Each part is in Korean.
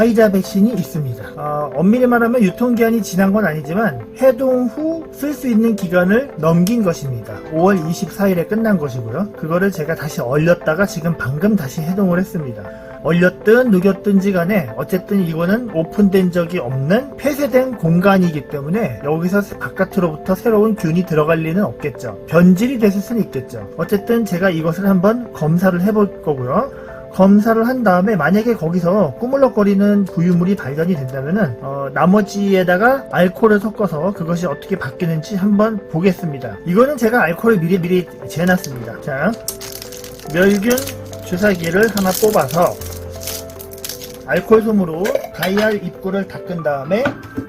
화이자 백신이 있습니다. 엄밀히 말하면 유통기한이 지난 건 아니지만 해동 후 쓸 수 있는 기간을 넘긴 것입니다. 5월 24일에 끝난 것이고요. 그거를 제가 다시 얼렸다가 지금 방금 다시 해동을 했습니다. 얼렸든 녹였든지 간에 어쨌든 이거는 오픈된 적이 없는 폐쇄된 공간이기 때문에 여기서 바깥으로부터 새로운 균이 들어갈 리는 없겠죠. 변질이 됐을 수는 있겠죠. 어쨌든 제가 이것을 한번 검사를 해볼 거고요. 검사를 한 다음에 만약에 거기서 꾸물럭거리는 부유물이 발견이 된다면은 나머지에다가 알코올을 섞어서 그것이 어떻게 바뀌는지 한번 보겠습니다. 이거는 제가 알코올을 미리 재놨습니다. 자, 멸균 주사기를 하나 뽑아서 알코올 솜으로 다이알 입구를 닦은 다음에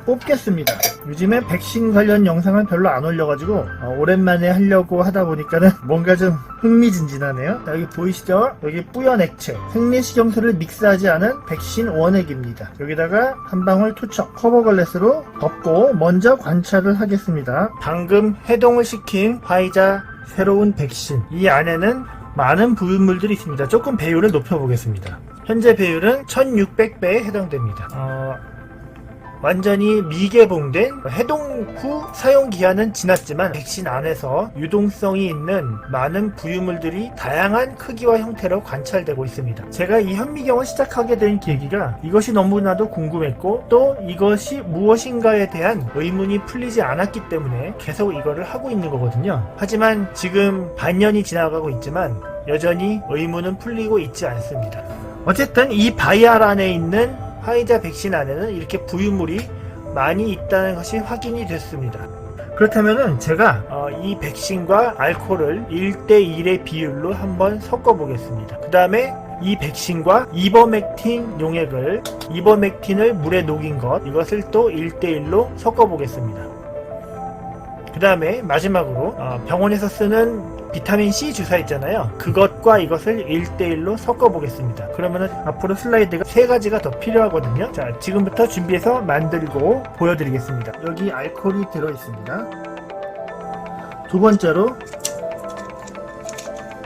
뽑겠습니다. 요즘에 백신 관련 영상을 별로 안 올려가지고 오랜만에 하려고 하다 보니까는 뭔가 좀 흥미진진하네요. 자, 여기 보이시죠? 여기 뿌연 액체 생리식염수를 믹스하지 않은 백신 원액입니다. 여기다가 한 방울 투척 커버글래스로 덮고 먼저 관찰을 하겠습니다. 방금 해동을 시킨 화이자 새로운 백신, 이 안에는 많은 부유물들이 있습니다. 조금 배율을 높여보겠습니다. 현재 배율은 1600배에 해당됩니다. 완전히 미개봉된 해동 후 사용기한은 지났지만 백신 안에서 유동성이 있는 많은 부유물들이 다양한 크기와 형태로 관찰되고 있습니다. 제가 이 현미경을 시작하게 된 계기가 이것이 너무나도 궁금했고 또 이것이 무엇인가에 대한 의문이 풀리지 않았기 때문에 계속 이거를 하고 있는 거거든요. 하지만 지금 반년이 지나가고 있지만 여전히 의문은 풀리고 있지 않습니다. 어쨌든 이 바이알 안에 있는 화이자 백신 안에는 이렇게 부유물이 많이 있다는 것이 확인이 됐습니다. 그렇다면은 제가 이 백신과 알코올을 1대1의 비율로 한번 섞어 보겠습니다. 그 다음에 이 백신과 이버맥틴 용액을, 이버맥틴을 물에 녹인 것, 이것을 또 1대1로 섞어 보겠습니다. 그 다음에 마지막으로 병원에서 쓰는 비타민C 주사 있잖아요. 그것과 이것을 1대1로 섞어 보겠습니다. 그러면은 앞으로 슬라이드가 3가지가 더 필요하거든요. 자, 지금부터 준비해서 만들고 보여드리겠습니다. 여기 알코올이 들어있습니다. 두 번째로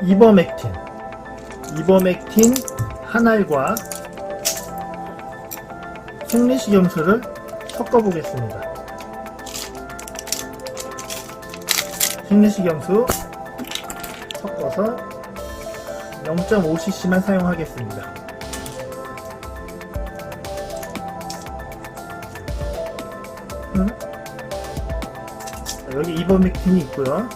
이버맥틴 한 알과 생리식염수를 섞어 보겠습니다. 생리식염수 섞어서 0.5cc만 사용하겠습니다. 여기 이버맥틴이 있고요.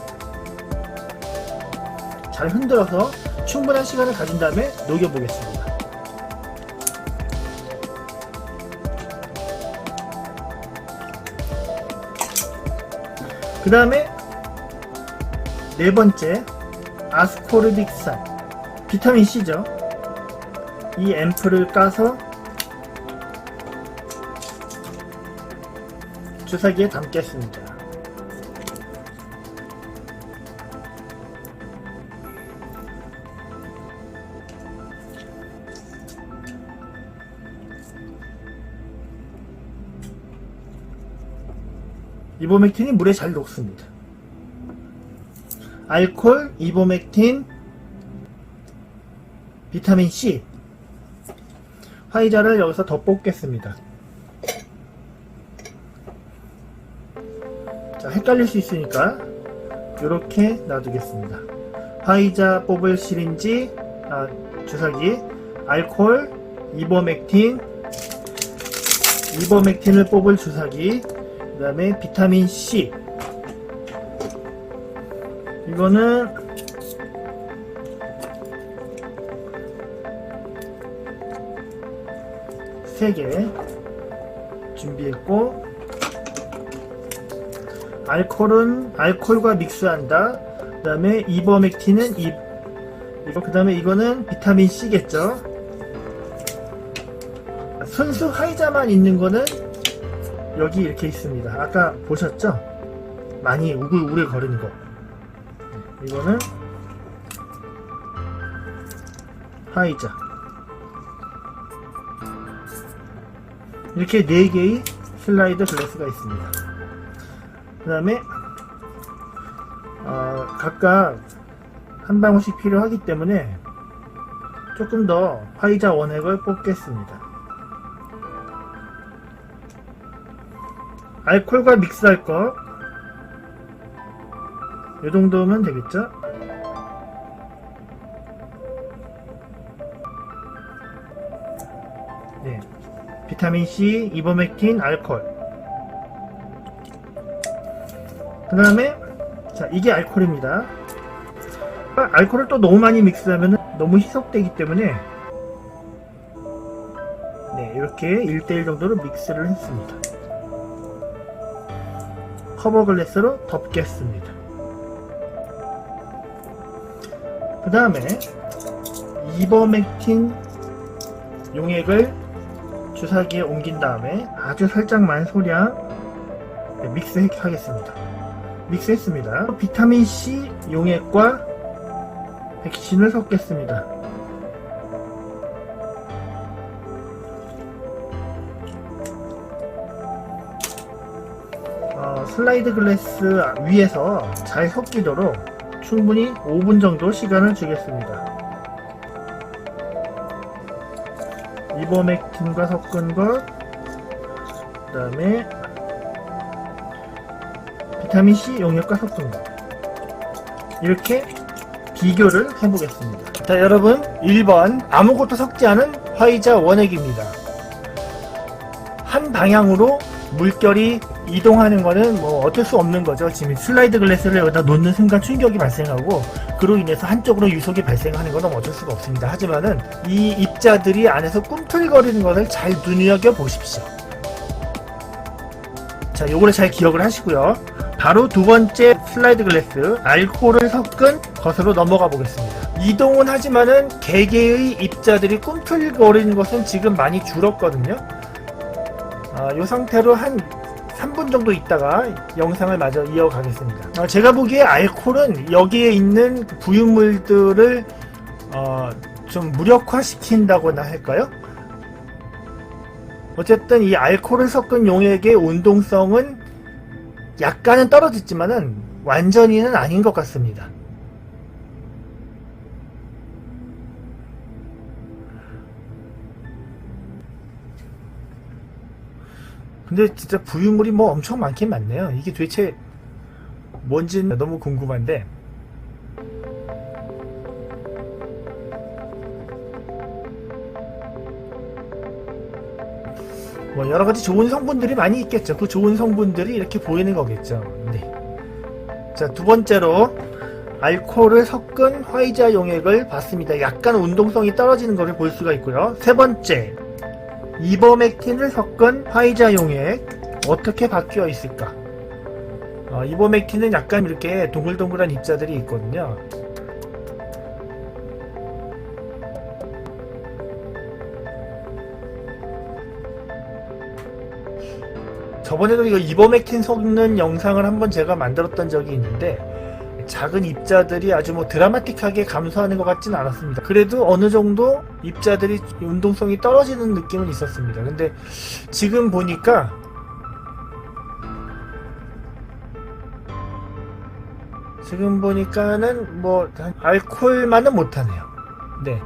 잘 흔들어서 충분한 시간을 가진 다음에 녹여보겠습니다. 그 다음에 네 번째, 아스코르빅산 비타민C죠. 이 앰플을 까서 주사기에 담겠습니다. 이버맥틴이 물에 잘 녹습니다. 알코올, 이버맥틴, 비타민C, 화이자를 여기서 더 뽑겠습니다. 자, 헷갈릴 수 있으니까 이렇게 놔두겠습니다. 화이자 뽑을 시린지, 주사기, 알코올, 이버맥틴을 뽑을 주사기, 그 다음에 비타민C, 이거는 세 개 준비했고, 알코올은 알코올과 믹스한다. 그 다음에 이버맥틴은 이거, 그 다음에 이거는 비타민C겠죠. 순수 화이자만 있는 거는 여기 이렇게 있습니다. 아까 보셨죠? 많이 우글우글 거리는 거. 이거는 화이자. 이렇게 4개의 슬라이드 글래스가 있습니다. 그 다음에 각각 한 방울씩 필요하기 때문에 조금 더 화이자 원액을 뽑겠습니다. 알코올과 믹스할 거. 이 정도면 되겠죠? 네. 비타민C, 이버맥틴, 알코올. 그 다음에, 자, 이게 알코올입니다. 알코올을 또 너무 많이 믹스하면 너무 희석되기 때문에, 네, 이렇게 1대1 정도로 믹스를 했습니다. 커버 글래스로 덮겠습니다. 그 다음에 이버맥틴 용액을 주사기에 옮긴 다음에 아주 살짝만 소량 믹스하겠습니다. 믹스했습니다. 비타민C 용액과 백신을 섞겠습니다. 슬라이드 글래스 위에서 잘 섞이도록 충분히 5분 정도 시간을 주겠습니다. 이버맥틴과 섞은 것, 그 다음에 비타민C 용액과 섞은 것, 이렇게 비교를 해보겠습니다. 자, 여러분, 1번 아무것도 섞지 않은 화이자 원액입니다. 한 방향으로 물결이 이동하는 거는 뭐 어쩔 수 없는 거죠. 지금 슬라이드 글래스를 여기다 놓는 순간 충격이 발생하고 그로 인해서 한쪽으로 유속이 발생하는 것은 어쩔 수가 없습니다. 하지만은 이 입자들이 안에서 꿈틀거리는 것을 잘 눈여겨 보십시오. 자, 요거를 잘 기억을 하시고요. 바로 두 번째 슬라이드 글래스, 알코올을 섞은 것으로 넘어가 보겠습니다. 이동은 하지만은 개개의 입자들이 꿈틀거리는 것은 지금 많이 줄었거든요. 이 상태로 한 3분 정도 있다가 영상을 마저 이어가겠습니다. 제가 보기에 알코올은 여기에 있는 부유물들을 좀 무력화시킨다고나 할까요? 어쨌든 이 알코올을 섞은 용액의 운동성은 약간은 떨어졌지만은 완전히는 아닌 것 같습니다. 근데 진짜 부유물이 뭐 엄청 많긴 많네요. 이게 도대체 뭔지는 너무 궁금한데, 뭐 여러가지 좋은 성분들이 많이 있겠죠. 그 좋은 성분들이 이렇게 보이는 거겠죠. 네. 자, 두 번째로 알코올을 섞은 화이자 용액을 봤습니다. 약간 운동성이 떨어지는 것을 볼 수가 있고요. 세 번째, 이버맥틴을 섞은 화이자 용액 어떻게 바뀌어 있을까? 이버맥틴은 약간 이렇게 동글동글한 입자들이 있거든요. 저번에도 이거 이버맥틴 섞는 영상을 한번 제가 만들었던 적이 있는데 작은 입자들이 아주 뭐 드라마틱하게 감소하는 것 같진 않았습니다. 그래도 어느 정도 입자들이 운동성이 떨어지는 느낌은 있었습니다. 근데 지금 보니까 는 뭐 알코올만은 못하네요. 네.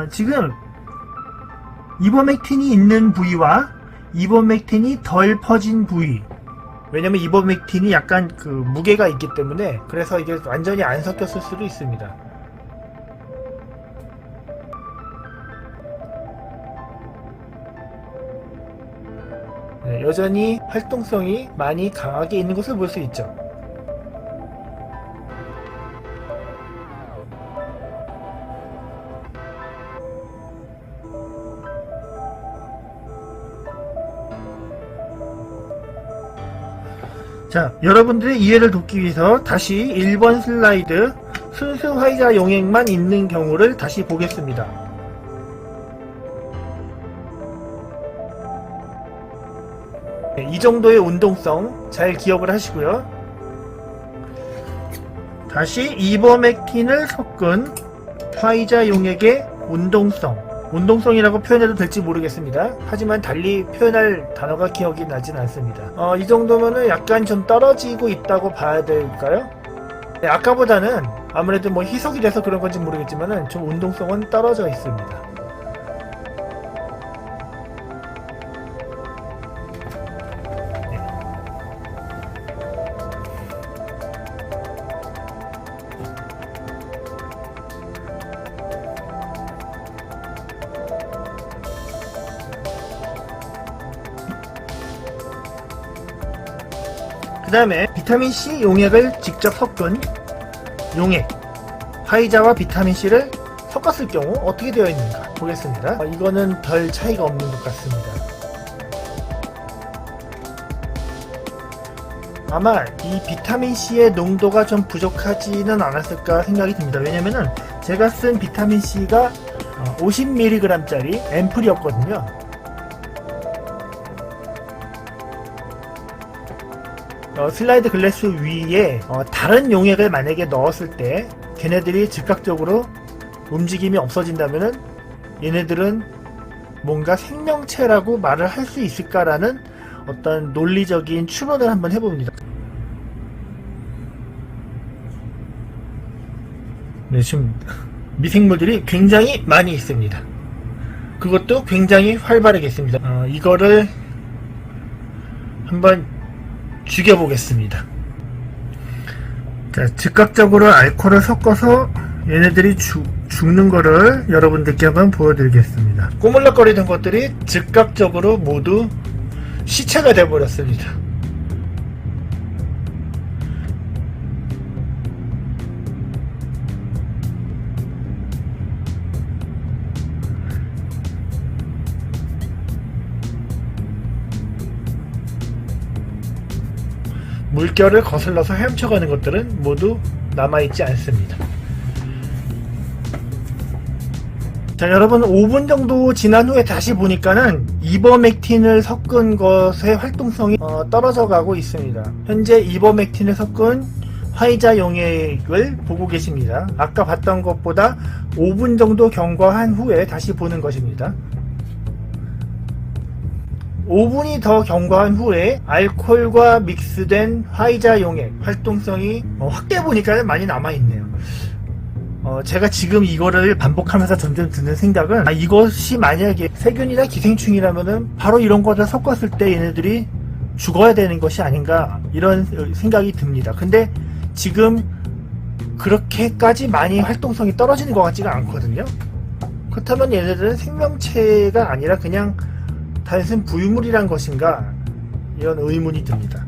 지금 이버맥틴이 있는 부위와 이버맥틴이 덜 퍼진 부위, 왜냐면 이버맥틴이 약간 그 무게가 있기 때문에 그래서 이게 완전히 안 섞였을 수도 있습니다. 네, 여전히 활동성이 많이 강하게 있는 것을 볼 수 있죠. 자, 여러분들의 이해를 돕기 위해서 다시 1번 슬라이드 순수 화이자 용액만 있는 경우를 다시 보겠습니다. 네, 이 정도의 운동성 잘 기억을 하시고요. 다시 이버맥틴을 섞은 화이자 용액의 운동성이라고 표현해도 될지 모르겠습니다. 하지만 달리 표현할 단어가 기억이 나진 않습니다. 이 정도면은 약간 좀 떨어지고 있다고 봐야 될까요? 네, 아까보다는 아무래도 뭐 희석이 돼서 그런 건지 모르겠지만은 좀 운동성은 떨어져 있습니다. 그 다음에 비타민C 용액을 직접 섞은 용액, 화이자와 비타민C를 섞었을 경우 어떻게 되어 있는가 보겠습니다. 이거는 별 차이가 없는 것 같습니다. 아마 이 비타민C의 농도가 좀 부족하지는 않았을까 생각이 듭니다. 왜냐면은 제가 쓴 비타민C가 50mg 짜리 앰플이었거든요. 슬라이드 글래스 위에 다른 용액을 만약에 넣었을 때 걔네들이 즉각적으로 움직임이 없어진다면은 얘네들은 뭔가 생명체라고 말을 할 수 있을까라는 어떤 논리적인 추론을 한번 해봅니다. 네, 지금 미생물들이 굉장히 많이 있습니다. 그것도 굉장히 활발하게 있습니다. 이거를 한번 죽여보겠습니다. 자, 즉각적으로 알코올을 섞어서 얘네들이 죽는 거를 여러분들께 한번 보여드리겠습니다. 꼬물락거리던 것들이 즉각적으로 모두 시체가 되어버렸습니다. 물결을 거슬러서 헤엄쳐가는 것들은 모두 남아있지 않습니다. 자, 여러분 5분 정도 지난 후에 다시 보니까는 이버맥틴을 섞은 것의 활동성이 떨어져 가고 있습니다. 현재 이버맥틴을 섞은 화이자 용액을 보고 계십니다. 아까 봤던 것보다 5분 정도 경과한 후에 다시 보는 것입니다. 5분이 더 경과한 후에 알코올과 믹스된 화이자 용액 활동성이 확대 보니까 많이 남아있네요. 제가 지금 이거를 반복하면서 점점 드는 생각은 이것이 만약에 세균이나 기생충이라면은 바로 이런 거를 섞었을 때 얘네들이 죽어야 되는 것이 아닌가 이런 생각이 듭니다. 근데 지금 그렇게까지 많이 활동성이 떨어지는 것 같지가 않거든요. 그렇다면 얘네들은 생명체가 아니라 그냥 단순 부유물이란 것인가 이런 의문이 듭니다.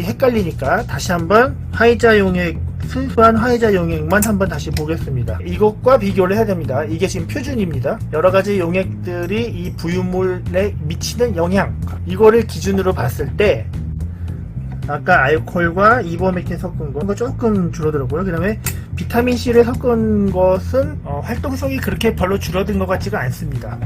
헷갈리니까 다시 한번 화이자 용액, 순수한 화이자 용액만 한번 다시 보겠습니다. 이것과 비교를 해야 됩니다. 이게 지금 표준입니다. 여러가지 용액들이 이 부유물에 미치는 영향, 이거를 기준으로 봤을 때 아까 알코올과 이버맥틴 섞은 거 조금 줄어들었고요. 그 다음에 비타민C를 섞은 것은 활동성이 그렇게 별로 줄어든 것 같지가 않습니다.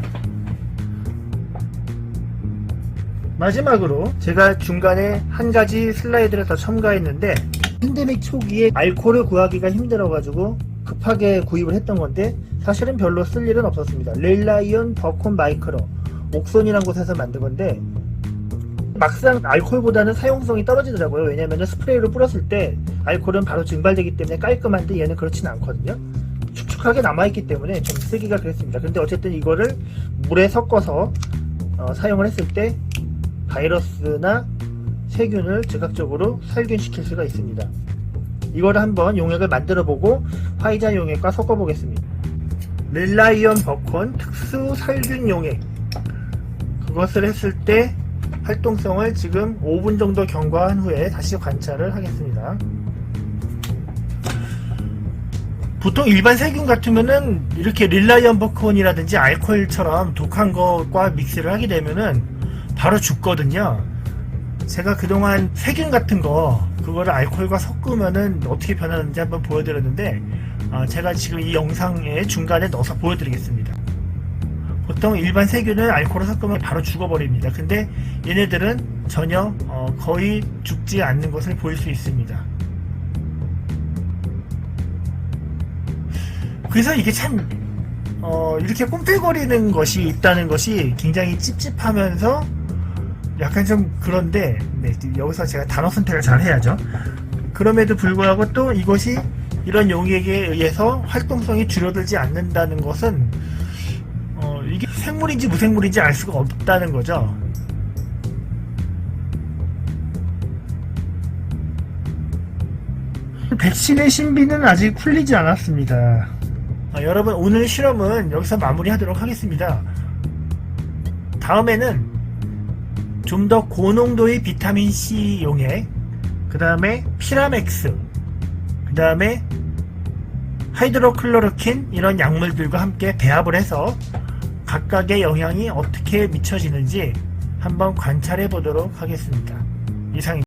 마지막으로 제가 중간에 한 가지 슬라이드를 더 첨가했는데, 팬데믹 초기에 알코올을 구하기가 힘들어가지고 급하게 구입을 했던 건데 사실은 별로 쓸 일은 없었습니다. 렐라이온 버콘 마이크로 옥손이라는 곳에서 만든 건데 막상 알코올보다는 사용성이 떨어지더라고요. 왜냐면 스프레이로 뿌렸을 때 알코올은 바로 증발되기 때문에 깔끔한데 얘는 그렇진 않거든요. 축축하게 남아있기 때문에 좀 쓰기가 그랬습니다. 근데 어쨌든 이거를 물에 섞어서 사용을 했을 때 바이러스나 세균을 즉각적으로 살균시킬 수가 있습니다. 이거를 한번 용액을 만들어 보고 화이자 용액과 섞어 보겠습니다. 렐라이온 버콘 특수 살균 용액, 그것을 했을 때 활동성을 지금 5분 정도 경과한 후에 다시 관찰을 하겠습니다. 보통 일반 세균 같으면은 이렇게 렐라이온 버콘이라든지 알코올처럼 독한 것과 믹스를 하게 되면은 바로 죽거든요. 제가 그동안 세균 같은 거 그거를 알코올과 섞으면은 어떻게 변하는지 한번 보여드렸는데 제가 지금 이 영상의 중간에 넣어서 보여드리겠습니다. 보통 일반 세균을 알코올을 섞으면 바로 죽어버립니다. 근데 얘네들은 전혀 거의 죽지 않는 것을 볼 수 있습니다. 그래서 이게 참 이렇게 꿈틀거리는 것이 있다는 것이 굉장히 찝찝하면서 약간 좀 그런데, 네, 여기서 제가 단어 선택을 잘 해야죠. 그럼에도 불구하고 또 이것이 이런 용액에 의해서 활동성이 줄어들지 않는다는 것은 이게 생물인지 무생물인지 알 수가 없다는 거죠. 백신의 신비는 아직 풀리지 않았습니다. 여러분, 오늘 실험은 여기서 마무리하도록 하겠습니다. 다음에는 좀 더 고농도의 비타민C 용액, 그 다음에 피라맥스, 그 다음에 하이드로클로로킨, 이런 약물들과 함께 배합을 해서 각각의 영향이 어떻게 미쳐지는지 한번 관찰해 보도록 하겠습니다. 이상입니다.